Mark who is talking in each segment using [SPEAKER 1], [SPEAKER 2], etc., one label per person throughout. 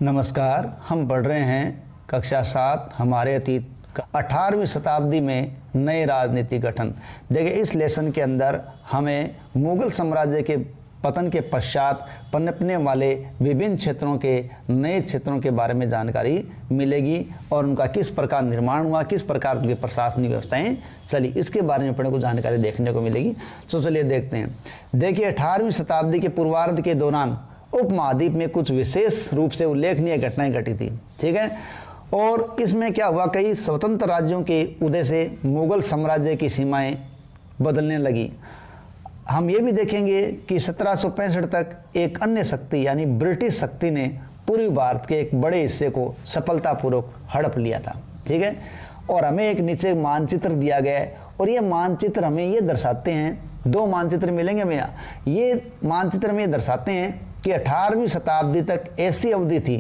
[SPEAKER 1] नमस्कार। हम पढ़ रहे हैं कक्षा 7 हमारे अतीत का 18वीं शताब्दी में नए राजनीतिक गठन। देखिए, इस लेसन के अंदर हमें मुगल साम्राज्य के पतन के पश्चात पनपने वाले विभिन्न क्षेत्रों के नए क्षेत्रों के बारे में जानकारी मिलेगी और उनका किस प्रकार निर्माण हुआ, किस प्रकार की प्रशासनिक व्यवस्थाएं चली, इसके बारे में अपने को जानकारी देखने को मिलेगी। तो चलिए देखते हैं। देखिए, 18वीं शताब्दी के पूर्वार्ध के दौरान उपमहाद्वीप में कुछ विशेष रूप से उल्लेखनीय घटनाएं घटी थी। ठीक है, और इसमें क्या हुआ, कई स्वतंत्र राज्यों के उदय से मुगल साम्राज्य की सीमाएं बदलने लगी। हम ये भी देखेंगे कि 1765 तक एक अन्य शक्ति यानी ब्रिटिश शक्ति ने पूर्वी भारत के एक बड़े हिस्से को सफलतापूर्वक हड़प लिया था। ठीक है, और हमें एक नीचे मानचित्र दिया गया है और ये मानचित्र हमें ये दर्शाते हैं, दो मानचित्र मिलेंगे हमें यहाँ। ये मानचित्र में दर्शाते हैं कि 18वीं शताब्दी तक ऐसी अवधि थी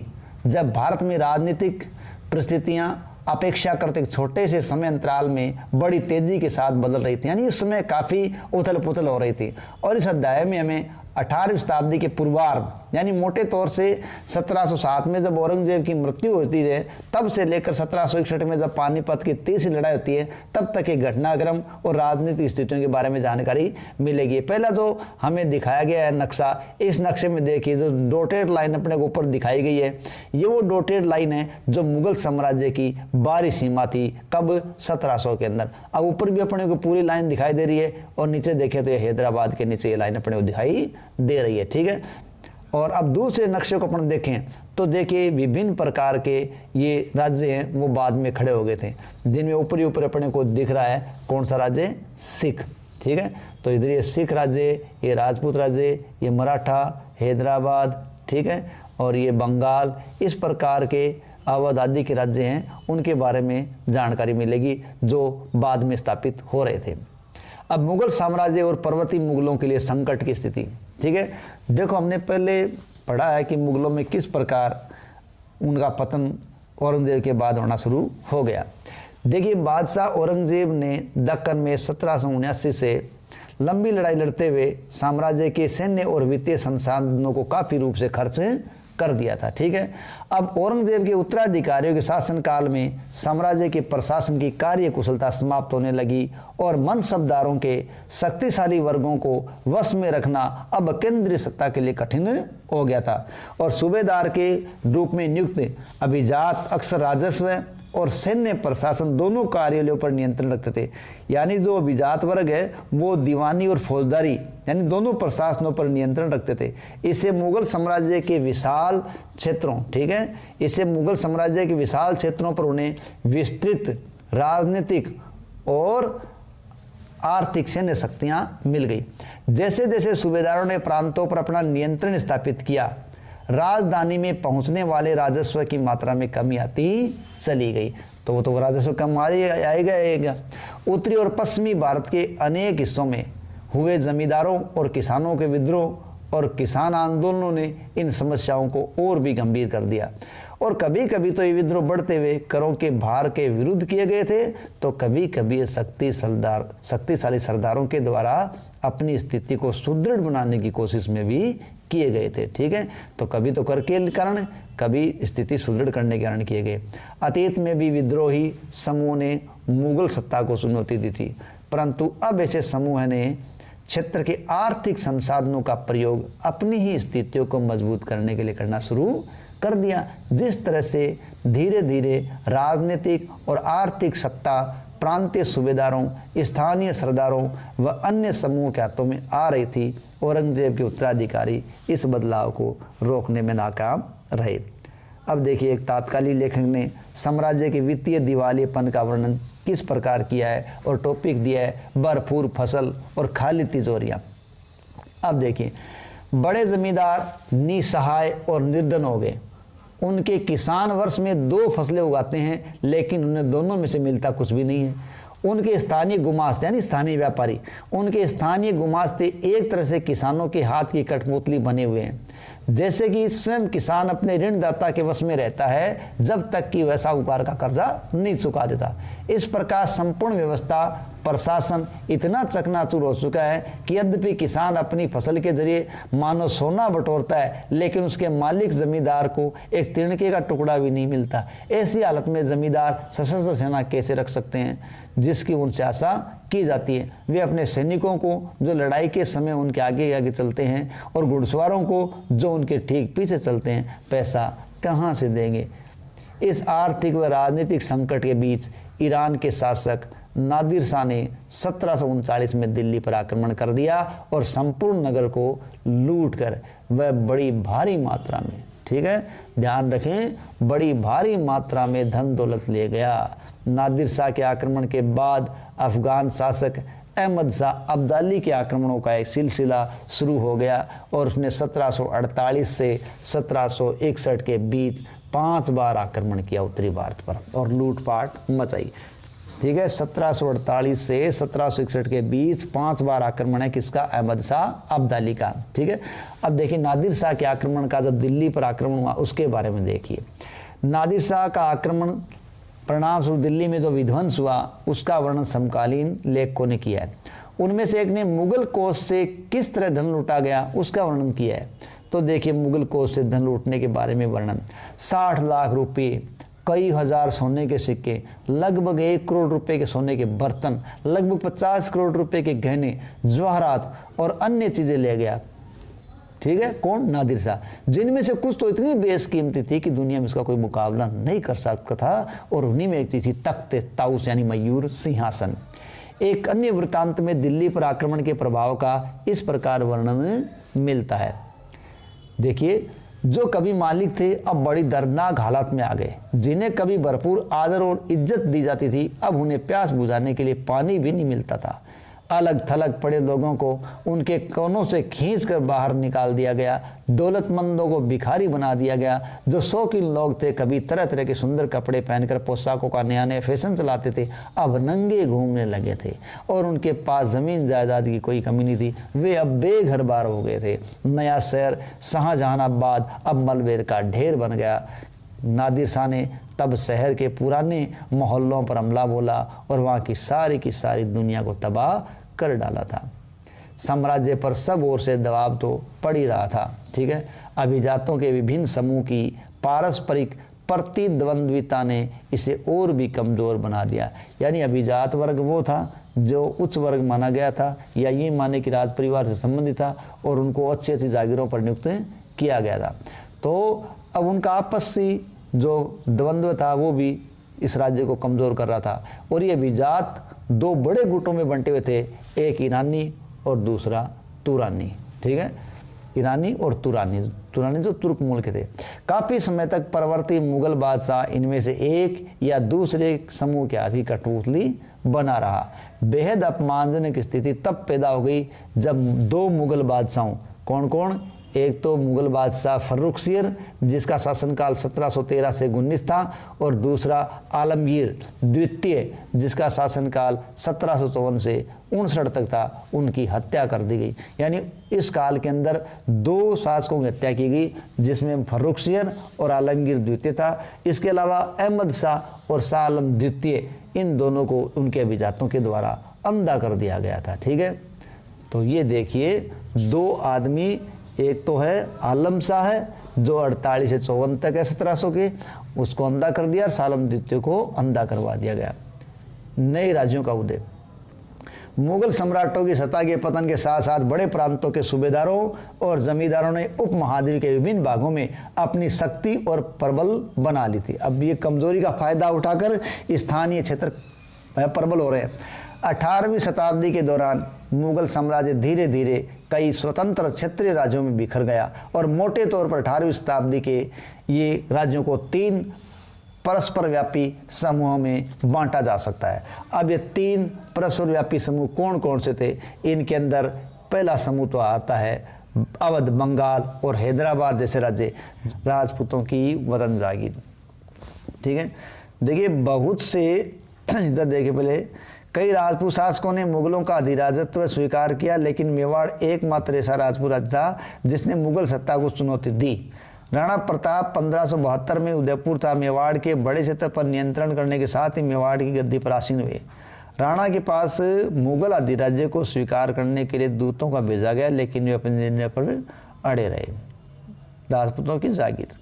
[SPEAKER 1] जब भारत में राजनीतिक परिस्थितियां अपेक्षाकृत एक छोटे से समय अंतराल में बड़ी तेजी के साथ बदल रही थी, यानी इस समय काफ़ी उथल पुथल हो रही थी। और इस अध्याय में हमें 18वीं शताब्दी के पूर्वार्ध यानी मोटे तौर से 1707 में जब औरंगजेब की मृत्यु होती है तब से लेकर 1761 में जब पानीपत की तीसरी लड़ाई होती है तब तक के घटनाक्रम और राजनीतिक स्थितियों के बारे में जानकारी मिलेगी। पहला जो हमें दिखाया गया है नक्शा, इस नक्शे में देखिए जो डॉटेड लाइन अपने को ऊपर दिखाई गई है, ये वो डॉटेड लाइन है जो मुगल साम्राज्य की बाहरी सीमा थी। कब? 1700 के अंदर। अब ऊपर भी अपने को पूरी लाइन दिखाई दे रही है और नीचे देखें तो ये हैदराबाद के नीचे ये लाइन अपने को दिखाई दे रही है। ठीक है, और अब दूसरे नक्शे को अपन देखें तो देखिए विभिन्न प्रकार के ये राज्य हैं वो बाद में खड़े हो गए थे, जिनमें ऊपरी ऊपर अपने को दिख रहा है कौन सा राज्य? सिख। ठीक है, तो इधर ये सिख राज्य, ये राजपूत राज्य, ये मराठा, हैदराबाद, ठीक है, और ये बंगाल, इस प्रकार के अवध आदि के राज्य हैं, उनके बारे में जानकारी मिलेगी जो बाद में स्थापित हो रहे थे। अब मुगल साम्राज्य और पर्वतीय मुगलों के लिए संकट की स्थिति। ठीक है, देखो हमने पहले पढ़ा है कि मुगलों में किस प्रकार उनका पतन औरंगजेब के बाद होना शुरू हो गया। देखिए, बादशाह औरंगजेब ने दक्कन में 1779 से लंबी लड़ाई लड़ते हुए साम्राज्य के सैन्य और वित्तीय संसाधनों को काफ़ी रूप से खर्च कर दिया था। ठीक है, अब औरंगजेब के उत्तराधिकारियों के शासनकाल में साम्राज्य के प्रशासन की कार्य कुशलता समाप्त होने लगी और मनसबदारों के शक्तिशाली वर्गों को वश में रखना अब केंद्रीय सत्ता के लिए कठिन हो गया था और सूबेदार के रूप में नियुक्त अभिजात अक्सर राजस्व और सैन्य प्रशासन दोनों कार्यालयों पर नियंत्रण रखते थे। यानी जो अभिजात वर्ग है वो दीवानी और फौजदारी यानी दोनों प्रशासनों पर नियंत्रण रखते थे। इससे मुगल साम्राज्य के विशाल क्षेत्रों, ठीक है, इससे मुगल साम्राज्य के विशाल क्षेत्रों पर उन्हें विस्तृत राजनीतिक और आर्थिक सैन्य शक्तियाँ मिल गई। जैसे जैसे सूबेदारों ने प्रांतों पर अपना नियंत्रण स्थापित किया, राजधानी में पहुंचने वाले राजस्व की मात्रा में कमी आती चली गई। तो वो तो राजस्व कम आएगा। उत्तरी और पश्चिमी भारत के अनेक हिस्सों में हुए जमींदारों और किसानों के विद्रोह और किसान आंदोलनों ने इन समस्याओं को और भी गंभीर कर दिया और कभी कभी तो ये विद्रोह बढ़ते हुए करों के भार के विरुद्ध किए गए थे, तो कभी कभी ये शक्तिशाली सरदारों के द्वारा अपनी स्थिति को सुदृढ़ बनाने की कोशिश में भी किए गए थे। ठीक है, तो कभी तो कर के कारण, कभी स्थिति सुदृढ़ करने के कारण किए गए। अतीत में भी विद्रोही समूह ने मुगल सत्ता को चुनौती दी थी, परंतु अब ऐसे समूह ने क्षेत्र के आर्थिक संसाधनों का प्रयोग अपनी ही स्थितियों को मजबूत करने के लिए करना शुरू कर दिया। जिस तरह से धीरे धीरे राजनीतिक और आर्थिक सत्ता प्रांतीय सूबेदारों, स्थानीय सरदारों व अन्य समूह के हाथों में आ रही थी, औरंगजेब के उत्तराधिकारी इस बदलाव को रोकने में नाकाम रहे। अब देखिए, एक तात्कालिक लेखक ने साम्राज्य के वित्तीय दिवालियेपन का वर्णन किस प्रकार किया है और टॉपिक दिया है भरपूर फसल और खाली तिजोरियाँ। अब देखिए, बड़े जमींदार निसहाय और निर्धन हो गए। उनके किसान वर्ष में 2 फसलें उगाते हैं, लेकिन उन्हें दोनों में से मिलता कुछ भी नहीं है। उनके स्थानीय गुमास्ते यानी स्थानीय व्यापारी, उनके स्थानीय गुमास्ते एक तरह से किसानों के हाथ की कठपुतली बने हुए हैं। जैसे कि स्वयं किसान अपने ऋणदाता के वश में रहता है जब तक कि वह साहूकार का कर्जा नहीं चुका देता। इस प्रकार संपूर्ण व्यवस्था प्रशासन इतना चकनाचूर हो चुका है कि यद्यपि किसान अपनी फसल के जरिए मानो सोना बटोरता है, लेकिन उसके मालिक जमींदार को एक तिनके का टुकड़ा भी नहीं मिलता। ऐसी हालत में जमींदार सशस्त्र सेना कैसे रख सकते हैं जिसकी उनसे आशा की जाती है। वे अपने सैनिकों को जो लड़ाई के समय उनके आगे आगे चलते हैं और घुड़सवारों को जो उनके ठीक पीछे चलते हैं, पैसा कहाँ से देंगे। इस आर्थिक व राजनीतिक संकट के बीच ईरान के शासक नादिर शाह ने 1739 में दिल्ली पर आक्रमण कर दिया और संपूर्ण नगर को लूट कर वह बड़ी भारी मात्रा में, ठीक है, ध्यान रखें, बड़ी भारी मात्रा में धन दौलत ले गया। नादिर शाह के आक्रमण के बाद अफगान शासक अहमद शाह अब्दाली के आक्रमणों का एक सिलसिला शुरू हो गया और उसने 1748 से 1761 के बीच 5 बार आक्रमण किया उत्तरी भारत पर और लूटपाट मचाई। ठीक है, 1748 से 1761 के बीच 5 बार आक्रमण है किसका? अहमद शाह अब्दाली का। ठीक है, अब देखिए नादिर शाह के आक्रमण का, जब दिल्ली पर आक्रमण हुआ उसके बारे में देखिए। नादिर शाह का आक्रमण परिणाम स्वरूप दिल्ली में जो विध्वंस हुआ उसका वर्णन समकालीन लेखकों ने किया है। उनमें से एक ने मुगल कोष से किस तरह धन लूटा गया उसका वर्णन किया है। तो देखिए मुगल कोष से धन लूटने के बारे में वर्णन, 60 लाख रुपए, कई हजार सोने के सिक्के, लगभग 1 करोड़ रुपए के सोने के बर्तन, लगभग 50 करोड़ रुपए के गहने, जवाहरात और अन्य चीजें ले गया। ठीक है, कौन? नादिर शाह, जिनमें से कुछ तो इतनी बेशकीमती थी कि दुनिया में इसका कोई मुकाबला नहीं कर सकता था, और उन्हीं में एक चीज थी तख्त ताउस यानी मयूर सिंहासन। एक अन्य वृत्तांत में दिल्ली पर आक्रमण के प्रभाव का इस प्रकार वर्णन मिलता है। देखिए, जो कभी मालिक थे अब बड़ी दर्दनाक हालत में आ गए। जिन्हें कभी भरपूर आदर और इज्जत दी जाती थी अब उन्हें प्यास बुझाने के लिए पानी भी नहीं मिलता था। अलग थलग पड़े लोगों को उनके कोनों से खींचकर बाहर निकाल दिया गया। दौलतमंदों को भिखारी बना दिया गया। जो शौकीन लोग थे, कभी तरह तरह के सुंदर कपड़े पहनकर पोशाकों का नया नया फैशन चलाते थे, अब नंगे घूमने लगे थे और उनके पास ज़मीन जायदाद की कोई कमी नहीं थी। वे अब बेघर बार हो गए थे। नया शहर शाहजहानाबाद अब मलबे का ढेर बन गया। नादिर शाह ने तब शहर के पुराने मोहल्लों पर हमला बोला और वहाँ की सारी दुनिया को तबाह कर डाला था। साम्राज्य पर सब ओर से दबाव तो पड़ ही रहा था। ठीक है, अभिजातों के विभिन्न समूह की पारस्परिक प्रतिद्वंद्विता ने इसे और भी कमज़ोर बना दिया। यानी अभिजात वर्ग वो था जो उच्च वर्ग माना गया था या ये माने कि राज परिवार से संबंधित था और उनको अच्छी अच्छी जागीरों पर नियुक्त किया गया था। तो अब उनका आपसी जो द्वंद्व था वो भी इस राज्य को कमज़ोर कर रहा था और ये अभिजात 2 बड़े गुटों में बंटे हुए थे, एक ईरानी और दूसरा तुरानी। ठीक है, ईरानी और तुरानी जो तुर्क मूल के थे। काफ़ी समय तक परवर्ती मुगल बादशाह इनमें से एक या दूसरे समूह के आदि कठपुतली बना रहा। बेहद अपमानजनक स्थिति तब पैदा हो गई जब 2 मुगल बादशाहों, कौन कौन? एक तो मुगल बादशाह फर्रुखसियर जिसका शासनकाल 1713 से 19 था और दूसरा आलमगीर द्वितीय जिसका शासनकाल 1754 से 59 तक था, उनकी हत्या कर दी गई। यानी इस काल के अंदर 2 शासकों की हत्या की गई जिसमें फर्रुखसियर और आलमगीर द्वितीय था। इसके अलावा अहमद शाह और शाह आलम द्वितीय, इन दोनों को उनके अभिजातों के द्वारा अंधा कर दिया गया था। ठीक है, तो ये देखिए 2 आदमी, एक तो है आलम शाह है जो 48 से 54 तक है 1700 के, उसको अंधा कर दिया और सालम द्वितीय को अंधा करवा दिया गया। नए राज्यों का उदय। मुगल सम्राटों की सत्ता के पतन के साथ साथ बड़े प्रांतों के सूबेदारों और जमींदारों ने उपमहाद्वीप के विभिन्न भागों में अपनी शक्ति और प्रबल बना ली थी। अब ये कमजोरी का फायदा उठाकर स्थानीय क्षेत्र प्रबल हो रहे हैं। 18वीं शताब्दी के दौरान मुगल साम्राज्य धीरे धीरे कई स्वतंत्र क्षेत्रीय राज्यों में बिखर गया और मोटे तौर पर 18वीं शताब्दी के ये राज्यों को 3 परस्पर व्यापी समूहों में बांटा जा सकता है। अब ये 3 परस्पर व्यापी समूह कौन कौन से थे? इनके अंदर पहला समूह तो आता है अवध, बंगाल और हैदराबाद जैसे राज्य, राजपूतों की वतन जागीर। ठीक है, देखिए बहुत से इधर देखिए, पहले कई राजपूत शासकों ने मुगलों का अधिराजत्व स्वीकार किया, लेकिन मेवाड़ एकमात्र ऐसा राजपूत राज्य था जिसने मुगल सत्ता को चुनौती दी। राणा प्रताप 1572 में उदयपुर था मेवाड़ के बड़े क्षेत्र पर नियंत्रण करने के साथ ही मेवाड़ की गद्दी पर आसीन हुए। राणा के पास मुगल अधिराज्य को स्वीकार करने के लिए दूतों का भेजा गया, लेकिन वे अपने निर्णय पर अड़े रहे। राजपूतों की जागीर।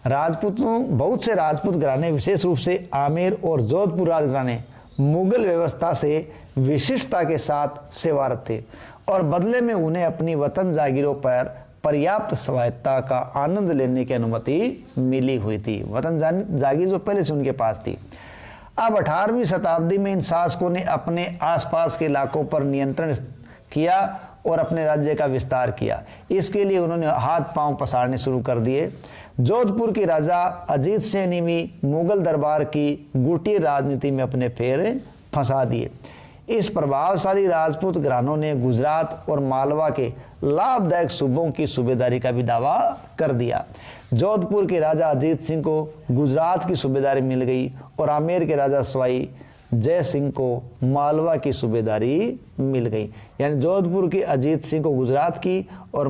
[SPEAKER 1] बहुत से राजपूत घराने, विशेष रूप से आमेर और जोधपुर राजघराने, मुगल व्यवस्था से विशिष्टता के साथ सेवारत थे और बदले में उन्हें अपनी वतन जागीरों पर पर्याप्त स्वायत्ता का आनंद लेने की अनुमति मिली हुई थी। वतन जागीर जो पहले से उनके पास थी। अब 18वीं शताब्दी में इन शासकों ने अपने आसपास के इलाकों पर नियंत्रण किया और अपने राज्य का विस्तार किया। इसके लिए उन्होंने हाथ पांव पसारने शुरू कर दिए। जोधपुर के राजा अजीत सिंह ने भी मुगल दरबार की गुटी राजनीति में अपने पैर फंसा दिए। इस प्रभावशाली राजपूत घरानों ने गुजरात और मालवा के लाभदायक सूबों की सूबेदारी का भी दावा कर दिया। जोधपुर के राजा अजीत सिंह को गुजरात की सूबेदारी मिल गई और आमेर के राजा सवाई जय सिंह को मालवा की सूबेदारी मिल गई। यानी जोधपुर के अजीत सिंह को गुजरात की और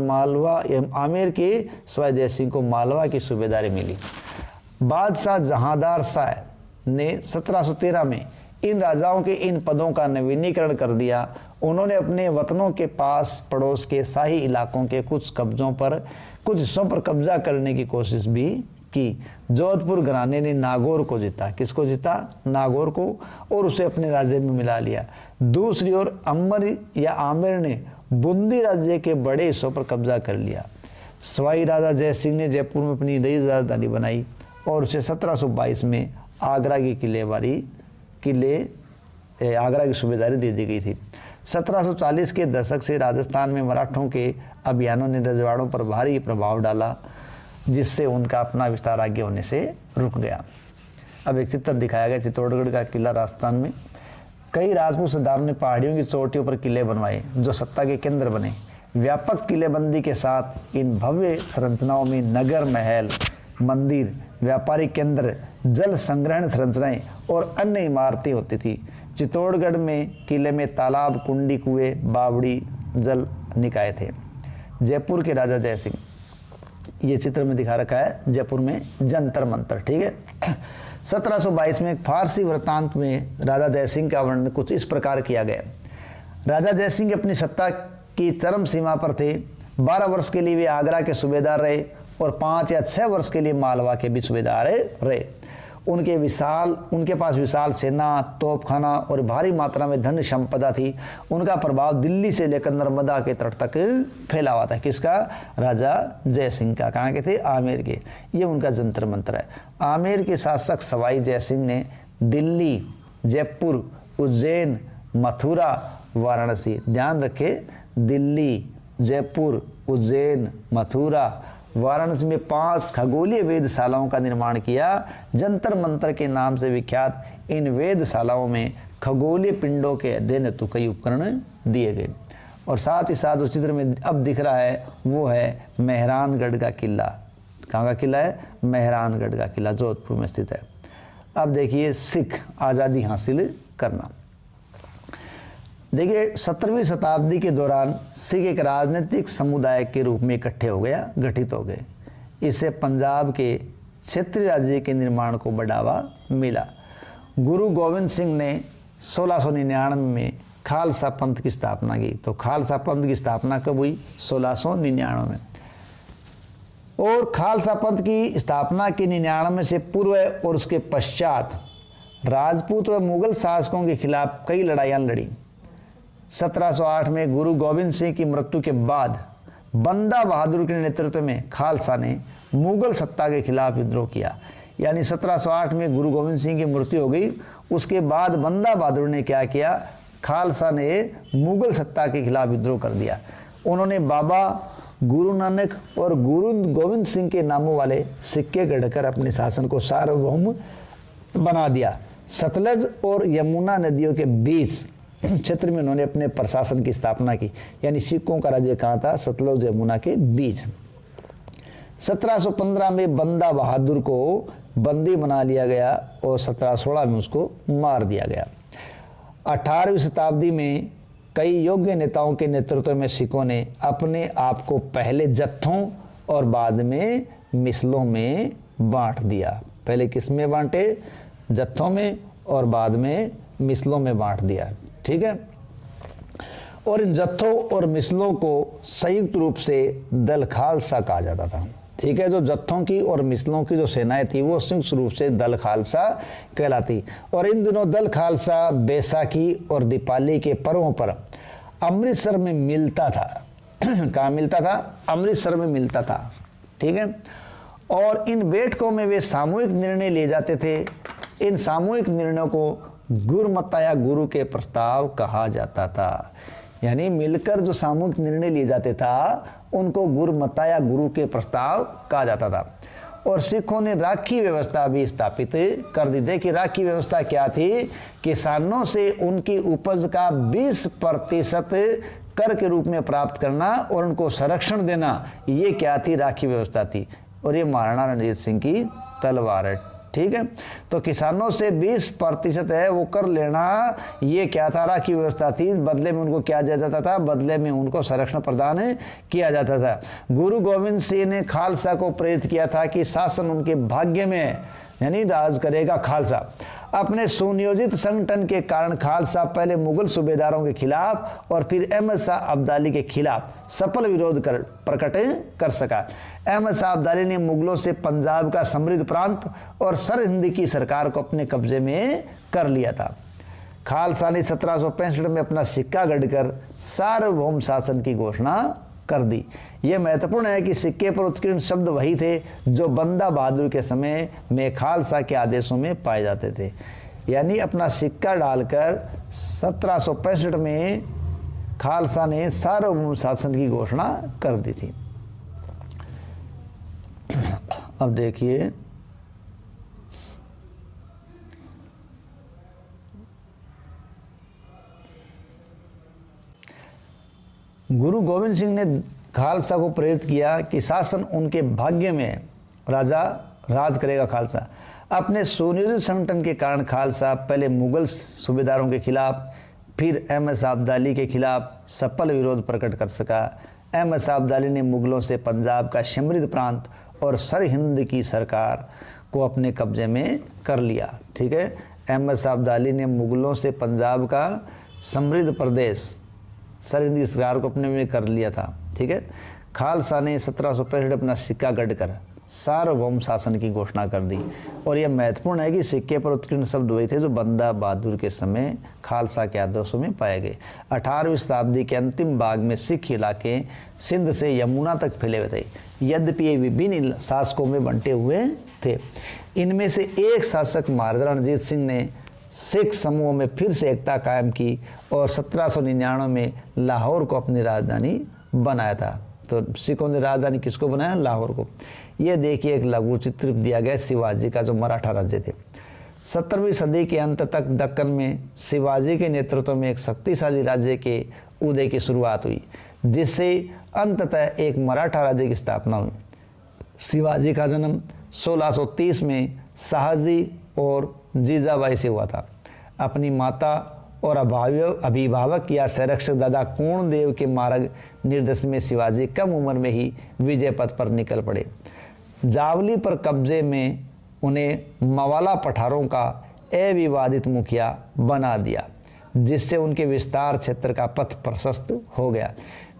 [SPEAKER 1] आमेर के सवाई जय सिंह को मालवा की सूबेदारी मिली। बादशाह जहांदार शाह ने 1713 में इन राजाओं के इन पदों का नवीनीकरण कर दिया। उन्होंने अपने वतनों के पास पड़ोस के शाही इलाकों के कुछ हिस्सों पर कब्जा करने की कोशिश भी की। जोधपुर घराने ने नागौर को जीता। किसको जीता? नागौर को, और उसे अपने राज्य में मिला लिया। दूसरी ओर आमेर ने बूंदी राज्य के बड़े हिस्सों पर कब्जा कर लिया। सवाई राजा जय सिंह ने जयपुर में अपनी नई राजधानी बनाई और उसे 1722 में आगरा की सूबेदारी दे दी गई थी। 1740 के दशक से राजस्थान में मराठों के अभियानों ने रजवाड़ों पर भारी प्रभाव डाला, जिससे उनका अपना विस्तार आगे होने से रुक गया। अब एक चित्र दिखाया गया चित्तौड़गढ़ का किला राजस्थान में। कई राजपूत सरदारों ने पहाड़ियों की चोटियों पर किले बनवाए जो सत्ता के केंद्र बने। व्यापक किलेबंदी के साथ इन भव्य संरचनाओं में नगर, महल, मंदिर, व्यापारिक केंद्र, जल संग्रहण संरचनाएं और अन्य इमारतें होती थी। चित्तौड़गढ़ में किले में तालाब, कुंडी, कुएं, बावड़ी, जल निकाय थे। जयपुर के राजा जय सिंह, ये चित्र में दिखा रखा है जयपुर में जंतर मंतर, ठीक है। 1722 में फारसी वृत्तांत में राजा जय सिंह का वर्णन कुछ इस प्रकार किया गया। राजा जय सिंह अपनी सत्ता की चरम सीमा पर थे। 12 वर्ष के लिए वे आगरा के सूबेदार रहे और 5 या 6 वर्ष के लिए मालवा के भी सूबेदार रहे। उनके पास विशाल सेना, तोपखाना और भारी मात्रा में धन संपदा थी। उनका प्रभाव दिल्ली से लेकर नर्मदा के तट तक फैला हुआ था। किसका? राजा जय सिंह का। कहाँ के थे? आमेर के। ये उनका जंतर मंतर है। आमेर के शासक सवाई जय सिंह ने दिल्ली, जयपुर, उज्जैन, मथुरा, वाराणसी, ध्यान रखे, दिल्ली, जयपुर, उज्जैन, मथुरा, वाराणसी में 5 खगोलीय वेधशालाओं का निर्माण किया। जंतर मंतर के नाम से विख्यात इन वेधशालाओं में खगोलीय पिंडों के अध्ययन हेतु कई उपकरण दिए गए। और साथ ही साथ उस चित्र में अब दिख रहा है वो है मेहरानगढ़ का किला। कहाँ का किला है? मेहरानगढ़ का किला, जोधपुर में स्थित है। अब देखिए सिख आज़ादी हासिल करना। देखिए 17वीं शताब्दी के दौरान सिख एक राजनीतिक समुदाय के रूप में गठित हो गए। इससे पंजाब के क्षेत्रीय राज्य के निर्माण को बढ़ावा मिला। गुरु गोविंद सिंह ने 1699 में खालसा पंथ की स्थापना की। तो खालसा पंथ की स्थापना कब हुई? 1699 में। और खालसा पंथ की स्थापना की 99 से पूर्व और उसके पश्चात राजपूत व मुगल शासकों के खिलाफ कई लड़ाइयाँ लड़ी। 1708 में गुरु गोविंद सिंह की मृत्यु के बाद बंदा बहादुर के नेतृत्व में खालसा ने मुगल सत्ता के खिलाफ विद्रोह किया। यानी 1708 में गुरु गोविंद सिंह की मृत्यु हो गई, उसके बाद बंदा बहादुर ने क्या किया? खालसा ने मुगल सत्ता के खिलाफ विद्रोह कर दिया। उन्होंने बाबा गुरु नानक और गुरु गोविंद सिंह के नामों वाले सिक्के गढ़कर अपने शासन को सार्वभौम बना दिया। सतलज और यमुना नदियों के बीच क्षेत्र में उन्होंने अपने प्रशासन की स्थापना की। यानी सिखों का राज्य कहाँ था? सतलज यमुना के बीच। 1715 में बंदा बहादुर को बंदी बना लिया गया और 1716 में उसको मार दिया गया। 18वीं शताब्दी में कई योग्य नेताओं के नेतृत्व में सिखों ने अपने आप को पहले जत्थों और बाद में मिसलों में बांट दिया। पहले किस में बांटे? जत्थों में और बाद में मिसलों में बांट दिया। ठीक है, और इन जत्थों और मिसलों को संयुक्त रूप से दल खालसा कहा जाता था। ठीक है, जो जत्थों की और मिसलों की जो सेनाएं थी वो संयुक्त रूप से दल खालसा कहलाती। और इन दिनों दल खालसा बैसाखी और दीपावली के पर्वों पर अमृतसर में मिलता था। कहाँ मिलता था? अमृतसर में मिलता था। ठीक है, और इन बैठकों में वे सामूहिक निर्णय ले जाते थे। इन सामूहिक निर्णयों को गुरुमता या गुरु के प्रस्ताव कहा जाता था। यानी मिलकर जो सामूहिक निर्णय लिए जाते था उनको गुरुमता या गुरु के प्रस्ताव कहा जाता था। और सिखों ने राखी व्यवस्था भी स्थापित कर दी। देखिए राखी व्यवस्था क्या थी? किसानों से उनकी उपज का 20% कर के रूप में प्राप्त करना और उनको संरक्षण देना, ये क्या थी? राखी व्यवस्था थी। और ये महाराणा रणजीत सिंह की तलवार है। ठीक है, तो किसानों से 20% है वो कर लेना, ये क्या था? राखी व्यवस्था थी। बदले में उनको क्या दिया जाता था? बदले में उनको संरक्षण प्रदान किया जाता था। गुरु गोविंद सिंह ने खालसा को प्रेरित किया था कि शासन उनके भाग्य में, यानी राज करेगा खालसा। अपने सुनियोजित संगठन के कारण खालसा पहले मुगल सूबेदारों के खिलाफ और फिर अहमद शाह अब्दाली के खिलाफ सफल विरोध प्रकट कर सका। अहमद शाह अब्दाली ने मुगलों से पंजाब का समृद्ध प्रांत और सरहिंद की सरकार को अपने कब्जे में कर लिया था। खालसा ने 1765 में अपना सिक्का गढ़कर सार्वभौम शासन की घोषणा कर दी। यह महत्वपूर्ण है कि सिक्के पर उत्कीर्ण शब्द वही थे जो बंदा बहादुर के समय में खालसा के आदेशों में पाए जाते थे। यानी अपना सिक्का डालकर 1765 में खालसा ने सार्वभौम शासन की घोषणा कर दी थी। अब देखिए गुरु गोविंद सिंह ने खालसा को प्रेरित किया कि शासन उनके भाग्य में, राजा राज करेगा खालसा। अपने सुनियोजित संगठन के कारण खालसा पहले मुगल सूबेदारों के खिलाफ फिर अहमद शाह अब्दाली के खिलाफ सफल विरोध प्रकट कर सका। अहमद शाह अब्दाली ने मुगलों से पंजाब का समृद्ध प्रांत और सरहिंद की सरकार को अपने कब्जे में कर लिया। ठीक है, अहमद शाह अब्दाली ने मुगलों से पंजाब का समृद्ध प्रदेश सरहिंद की सरकार को अपने में कर लिया था। ठीक है, खालसा ने 1765 अपना सिक्का गढ़कर सार्वभौम शासन की घोषणा कर दी। और यह महत्वपूर्ण है कि सिक्के पर उत्कीर्ण शब्द वही थे जो बंदा बहादुर के समय खालसा के आदर्शों में पाए गए। 18वीं शताब्दी के अंतिम भाग में सिख इलाके सिंध से यमुना तक फैले हुए थे। यद्यपि ये विभिन्न शासकों में बंटे हुए थे। इनमें से एक शासक महाराजा रणजीत सिंह ने सिख समूहों में फिर से एकता कायम की और 1799 में लाहौर को अपनी राजधानी बनाया था। तो सिखों ने राजधानी किसको बनाया? लाहौर को। ये देखिए एक लघु चित्र दिया गया शिवाजी का जो मराठा राज्य थे। 17वीं सदी के अंत तक दक्कन में शिवाजी के नेतृत्व में एक शक्तिशाली राज्य के उदय की शुरुआत हुई, जिससे अंततः एक मराठा राज्य की स्थापना हुई। शिवाजी का जन्म 1630 में शाहजी और जीजाबाई से हुआ था। अपनी माता और अभिभावक या संरक्षक दादा कोणदेव के मार्ग निर्देशन में शिवाजी कम उम्र में ही विजय पथ पर निकल पड़े। जावली पर कब्जे में उन्हें मवाला पठारों का अविवादित मुखिया बना दिया, जिससे उनके विस्तार क्षेत्र का पथ प्रशस्त हो गया।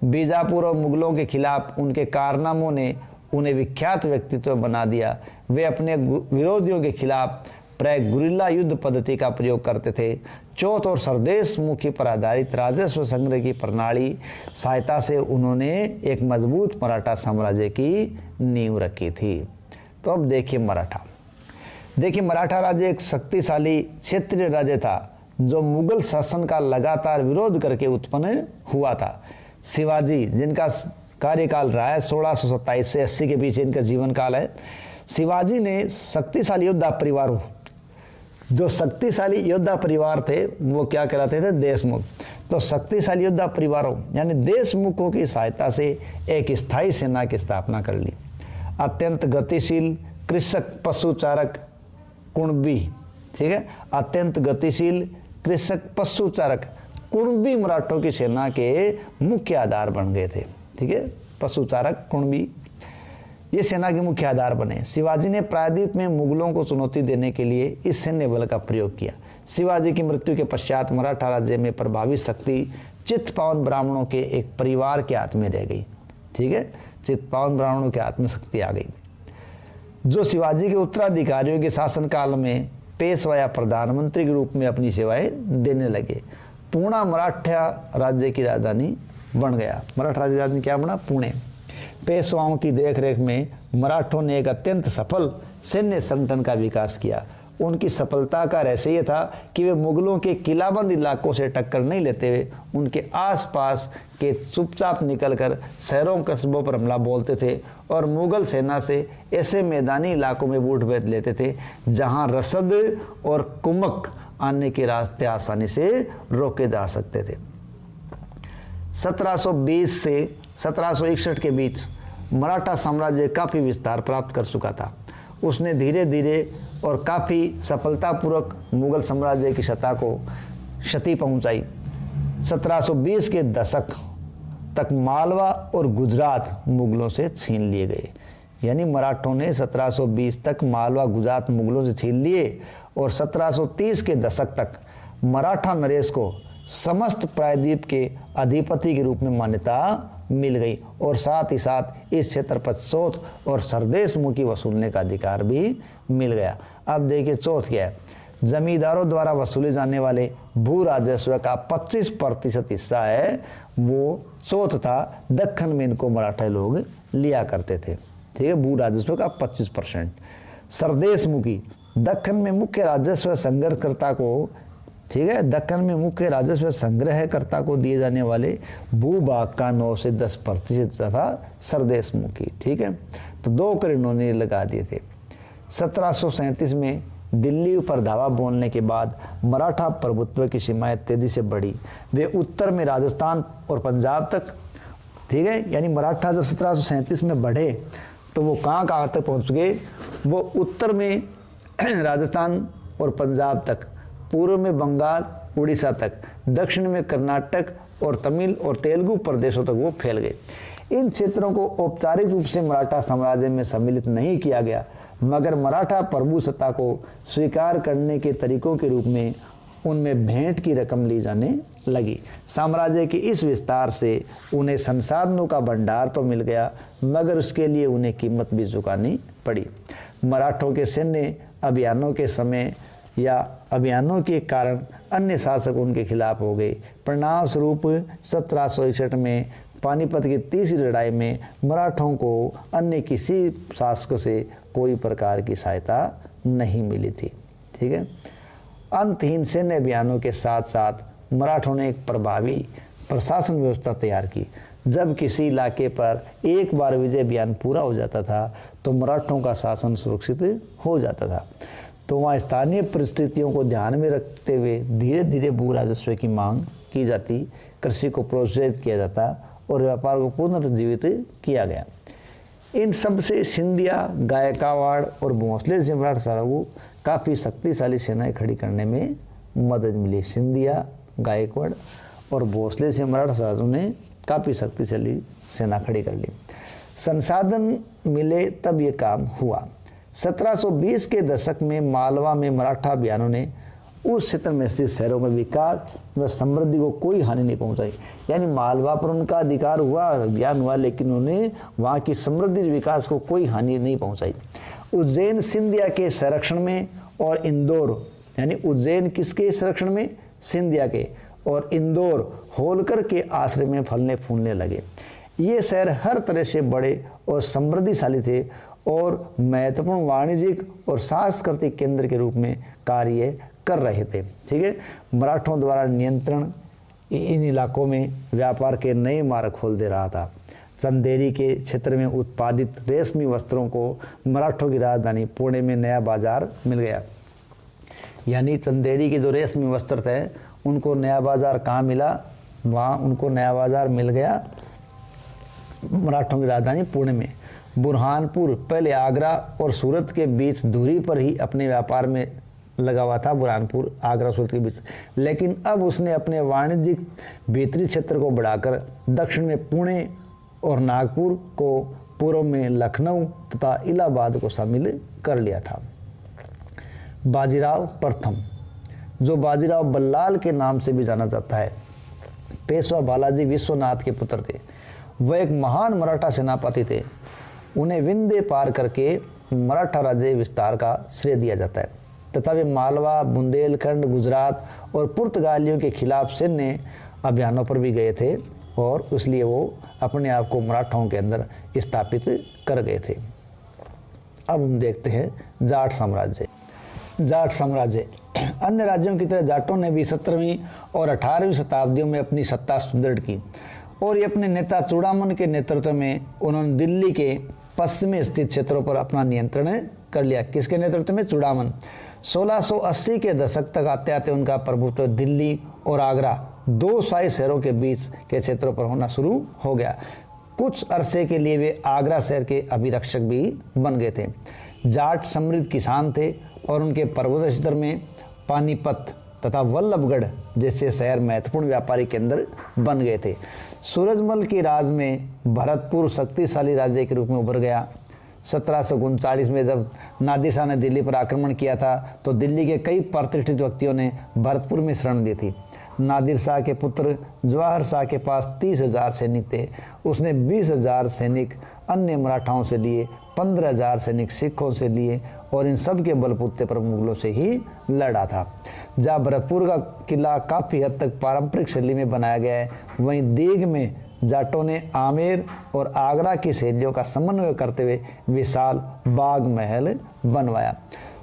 [SPEAKER 1] बीजापुर और मुगलों के खिलाफ उनके कारनामों ने उन्हें विख्यात व्यक्तित्व बना दिया। वे अपने विरोधियों के खिलाफ प्राय गुरिल्ला युद्ध पद्धति का प्रयोग करते थे। चौथ और सरदेश मुखी पर आधारित राजस्व संग्रह की प्रणाली सहायता से उन्होंने एक मजबूत मराठा साम्राज्य की नींव रखी थी। तो अब देखिए मराठा राज्य एक शक्तिशाली क्षेत्रीय राज्य था जो मुगल शासन का लगातार विरोध करके उत्पन्न हुआ था। शिवाजी, जिनका कार्यकाल रहा है 1627 से 80 के बीच इनका जीवन काल है, शिवाजी ने शक्तिशाली योद्धा परिवारों, जो शक्तिशाली योद्धा परिवार थे वो क्या कहलाते थे? देशमुख। तो शक्तिशाली योद्धा परिवारों यानी देशमुखों की सहायता से एक स्थायी सेना की स्थापना कर ली। अत्यंत गतिशील कृषक पशुचारक कुणबी, ठीक है, अत्यंत गतिशील कृषक पशुचारक कुणबी मराठों की सेना के मुख्य आधार बन गए थे। ठीक है, पशुचारक कुणबी ये सेना के मुख्य आधार बने। शिवाजी ने प्रायद्वीप में मुगलों को चुनौती देने के लिए इस सैन्य बल का प्रयोग किया। शिवाजी की मृत्यु के पश्चात मराठा राज्य में प्रभावी शक्ति चित्तपावन ब्राह्मणों के एक परिवार के हाथ में रह गई। ठीक है, चित्तपावन ब्राह्मणों के हाथ में शक्ति आ गई, जो शिवाजी के उत्तराधिकारियों के शासनकाल में पेशवा या प्रधानमंत्री के रूप में अपनी सेवाएं देने लगे। पूर्णा मराठा राज्य की राजधानी बन गया। मराठा राज्य की राजधानी क्या बना? पुणे। पेशवाओं की देखरेख में मराठों ने एक अत्यंत सफल सैन्य संगठन का विकास किया। उनकी सफलता का रहस्य ये था कि वे मुगलों के किलाबंद इलाकों से टक्कर नहीं लेते हुए उनके आसपास के चुपचाप निकलकर शहरों कस्बों पर हमला बोलते थे और मुगल सेना से ऐसे मैदानी इलाकों में बूट बैठ लेते थे जहां रसद और कुमक आने के रास्ते आसानी से रोके जा सकते थे। 1720 से 1761 के बीच मराठा साम्राज्य काफ़ी विस्तार प्राप्त कर चुका था। उसने धीरे धीरे और काफ़ी सफलतापूर्वक मुगल साम्राज्य की सत्ता को क्षति पहुंचाई। 1720 के दशक तक मालवा और गुजरात मुगलों से छीन लिए गए। यानी मराठों ने 1720 तक मालवा गुजरात मुगलों से छीन लिए और 1730 के दशक तक मराठा नरेश को समस्त प्रायद्वीप के अधिपति के रूप में मान्यता मिल गई और साथ ही साथ इस क्षेत्र पर चौथ और सरदेश मुखी वसूलने का अधिकार भी मिल गया। अब देखिए चौथ क्या है? जमींदारों द्वारा वसूले जाने वाले भू राजस्व का 25% हिस्सा है, वो चौथ था। दक्खन में इनको मराठा लोग लिया करते थे। ठीक है, भू राजस्व का 25%। सरदेश मुखी, दक्खन में मुख्य राजस्व संग्रहकर्ता को, ठीक है, दक्कन में मुख्य राजस्व संग्रहकर्ता को दिए जाने वाले भूभाग का 9 से 10% तथा सरदेश मुखी। ठीक है, तो 2 कर इन्होंने लगा दिए थे। 1737 में दिल्ली पर धावा बोलने के बाद मराठा प्रभुत्व की सीमाएं तेजी से बढ़ी। वे उत्तर में राजस्थान और पंजाब तक, ठीक है, यानी मराठा जब 1737 में बढ़े तो वो कहाँ तक पहुँच गए? वो उत्तर में राजस्थान और पंजाब तक, पूर्व में बंगाल उड़ीसा तक, दक्षिण में कर्नाटक और तमिल और तेलुगु प्रदेशों तक वो फैल गए। इन क्षेत्रों को औपचारिक रूप से मराठा साम्राज्य में सम्मिलित नहीं किया गया, मगर मराठा प्रभुसत्ता को स्वीकार करने के तरीकों के रूप में उनमें भेंट की रकम ली जाने लगी। साम्राज्य के इस विस्तार से उन्हें संसाधनों का भंडार तो मिल गया, मगर उसके लिए उन्हें कीमत भी चुकानी पड़ी। मराठों के सैन्य अभियानों के समय या अभियानों के कारण अन्य शासक उनके खिलाफ हो गए। परिणाम स्वरूप 1761 में पानीपत की तीसरी लड़ाई में मराठों को अन्य किसी शासक से कोई प्रकार की सहायता नहीं मिली थी। ठीक है, अंतहीन सैन्य अभियानों के साथ साथ मराठों ने एक प्रभावी प्रशासन व्यवस्था तैयार की। जब किसी इलाके पर एक बार विजय अभियान पूरा हो जाता था तो मराठों का शासन सुरक्षित हो जाता था। तो वहाँ स्थानीय परिस्थितियों को ध्यान में रखते हुए धीरे धीरे भू राजस्व की मांग की जाती, कृषि को प्रोत्साहित किया जाता और व्यापार को पुनर्जीवित किया गया। इन सब से सिंधिया, गायकवाड़ और भोंसले से मराठा शासकों को काफ़ी शक्तिशाली सेनाएं खड़ी करने में मदद मिली। सिंधिया, गायकवाड़ और भोंसले से मराठा शासकों ने काफ़ी शक्तिशाली सेना खड़ी कर ली। संसाधन मिले तब ये काम हुआ। 1720 के दशक में मालवा में मराठा अभियानों ने उस क्षेत्र में स्थित शहरों में विकास व समृद्धि को कोई हानि नहीं पहुंचाई। यानी मालवा पर उनका अधिकार हुआ, अभियान हुआ, लेकिन उन्हें वहाँ की समृद्धि विकास को कोई हानि नहीं पहुंचाई। उज्जैन सिंधिया के संरक्षण में और इंदौर, यानी उज्जैन किसके संरक्षण में? सिंधिया के, और इंदौर होलकर के आश्रय में फलने फूलने लगे। ये शहर हर तरह से बड़े और समृद्धिशाली थे और महत्वपूर्ण वाणिज्यिक और सांस्कृतिक केंद्र के रूप में कार्य कर रहे थे। ठीक है, मराठों द्वारा नियंत्रण इन इलाकों में व्यापार के नए मार्ग खोल दे रहा था। चंदेरी के क्षेत्र में उत्पादित रेशमी वस्त्रों को मराठों की राजधानी पुणे में नया बाजार मिल गया। यानी चंदेरी के जो रेशमी वस्त्र थे उनको नया बाजार कहाँ मिला? वहाँ उनको नया बाजार मिल गया मराठों की राजधानी पुणे में। बुरहानपुर पहले आगरा और सूरत के बीच दूरी पर ही अपने व्यापार में लगा हुआ था, बुरहानपुर आगरा सूरत के बीच, लेकिन अब उसने अपने वाणिज्यिक भीतरी क्षेत्र को बढ़ाकर दक्षिण में पुणे और नागपुर को, पूर्व में लखनऊ तथा इलाहाबाद को शामिल कर लिया था। बाजीराव प्रथम जो बाजीराव बल्लाल के नाम से भी जाना जाता है। पेशवा बालाजी विश्वनाथ के पुत्र थे। वह एक महान मराठा सेनापति थे। उन्हें विंध्य पार करके मराठा राज्य विस्तार का श्रेय दिया जाता है तथा वे मालवा, बुंदेलखंड, गुजरात और पुर्तगालियों के खिलाफ सैन्य अभियानों पर भी गए थे और इसलिए वो अपने आप को मराठाओं के अंदर स्थापित कर गए थे। अब हम देखते हैं जाट साम्राज्य। जाट साम्राज्य अन्य राज्यों की तरह जाटों ने भी 17वीं और 18वीं शताब्दियों में अपनी सत्ता सुदृढ़ की और ये अपने नेता चूड़ामन के नेतृत्व में उन्होंने दिल्ली के पश्चिमी स्थित क्षेत्रों पर अपना नियंत्रण कर लिया। किसके नेतृत्व में? चूड़ामन। 1680 के दशक तक आते आते उनका प्रभुत्व दिल्ली और आगरा, दो शाही शहरों के बीच के क्षेत्रों पर होना शुरू हो गया। कुछ अरसे के लिए वे आगरा शहर के अभिरक्षक भी बन गए थे। जाट समृद्ध किसान थे और उनके पर्वत क्षेत्र में पानीपत तथा वल्लभगढ़ जैसे शहर महत्वपूर्ण व्यापारिक केंद्र बन गए थे। सूरजमल के राज में भरतपुर शक्तिशाली राज्य के रूप में उभर गया। 1739 में जब नादिर शाह ने दिल्ली पर आक्रमण किया था तो दिल्ली के कई प्रतिष्ठित व्यक्तियों ने भरतपुर में शरण दी थी। नादिर शाह के पुत्र जवाहर शाह के पास 30,000 सैनिक थे। उसने 20,000 सैनिक अन्य मराठाओं से लिए, 15,000 सैनिक सिखों से लिए और इन सब के बलबूते पर मुगलों से ही लड़ा था। जहाँ भरतपुर का किला काफ़ी हद तक पारंपरिक शैली में बनाया गया है, वहीं दीघ में जाटों ने आमेर और आगरा की शैलियों का समन्वय करते हुए विशाल बाग महल बनवाया।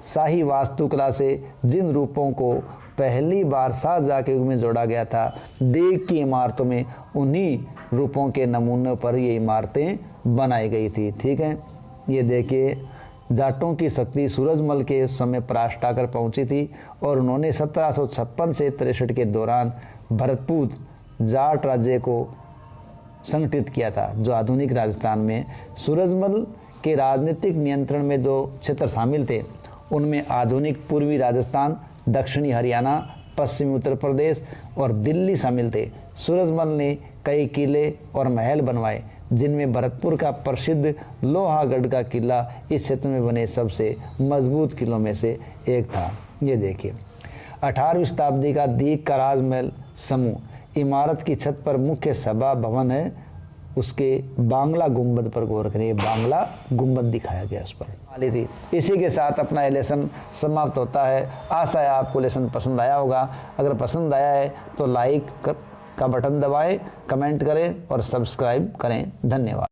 [SPEAKER 1] शाही वास्तुकला से जिन रूपों को पहली बार शाहजहाँ के युग में जोड़ा गया था, दीघ की इमारतों में उन्हीं रूपों के नमूनों पर ये इमारतें बनाई गई थी। ठीक है, ये देखिए जाटों की शक्ति सूरजमल के समय परास्ता कर पहुंची थी और उन्होंने 1756 से 63 के दौरान भरतपुर जाट राज्य को संगठित किया था, जो आधुनिक राजस्थान में। सूरजमल के राजनीतिक नियंत्रण में जो क्षेत्र शामिल थे उनमें आधुनिक पूर्वी राजस्थान, दक्षिणी हरियाणा, पश्चिमी उत्तर प्रदेश और दिल्ली शामिल थे। सूरजमल ने कई किले और महल बनवाए, जिनमें भरतपुर का प्रसिद्ध लोहागढ़ का किला इस क्षेत्र में बने सबसे मजबूत किलों में से एक था। ये देखिए 18वीं शताब्दी का दीघ का राजमहल समूह इमारत की छत पर मुख्य सभा भवन है। उसके बांग्ला गुंबद पर गौर करिए, बांग्ला गुंबद दिखाया गया उस पर थी। इसी के साथ अपना ये लेसन समाप्त होता है। आशा है आपको लेसन पसंद आया होगा। अगर पसंद आया है तो लाइक का बटन दबाएं, कमेंट करें और सब्सक्राइब करें। धन्यवाद।